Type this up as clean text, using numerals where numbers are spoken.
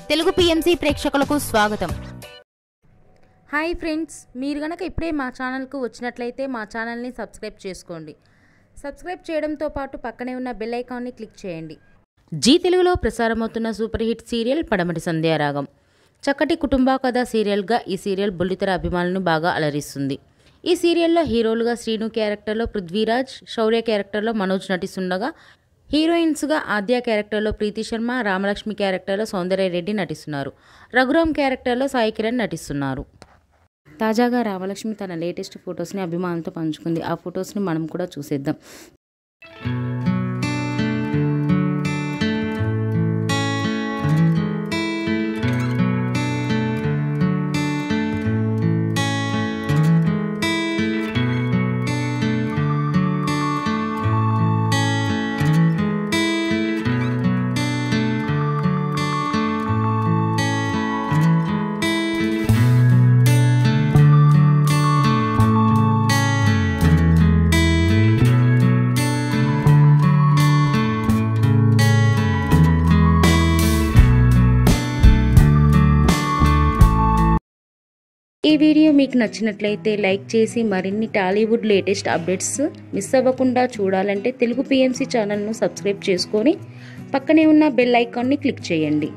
Telugu PMC ప్రేక్షకులకు స్వాగతం. Hi friends, మీరు గనక ఇప్పుడే మా ఛానల్కు వచ్చినట్లయితే మా ఛానల్ని సబ్స్క్రైబ్ చేసుకోండి. సబ్స్క్రైబ్ చేయడంతో పాటు పక్కనే ఉన్న బెల్ ఐకాన్ని క్లిక్ చేయండి. జీ తెలుగులో ప్రసారమవుతున్న సూపర్ హిట్ సీరియల్ పడమటి సంధ్యారాగం. చక్కటి కుటుంబ కథ సీరియల్గా ఈ సీరియల్ బుల్లితెర అభిమానులను బాగా అలరిస్తుంది. ఈ సీరియల్లో హీరోలుగా శ్రీను క్యారెక్టర్లో పృథ్వీరాజ్, శౌర్య క్యారెక్టర్లో మనోజ్ నటిస్తుండగా హీరోయిన్స్గా ఆద్య క్యారెక్టర్లో ప్రీతి శర్మ, రామలక్ష్మి క్యారెక్టర్లో సౌందర్య రెడ్డి నటిస్తున్నారు. రఘురామ్ క్యారెక్టర్లో సాయి కిరణ్ నటిస్తున్నారు. తాజాగా రామలక్ష్మి తన లేటెస్ట్ ఫొటోస్ని అభిమానులతో పంచుకుంది. ఆ ఫొటోస్ని మనం కూడా చూసేద్దాం. ఈ వీడియో మీకు నచ్చినట్లయితే లైక్ చేసి మరిన్ని టాలీవుడ్ లేటెస్ట్ అప్డేట్స్ మిస్ అవ్వకుండా చూడాలంటే తెలుగు పిఎంసి ఛానల్ను సబ్స్క్రైబ్ చేసుకొని పక్కనే ఉన్న బెల్ ఐకాన్ని క్లిక్ చేయండి.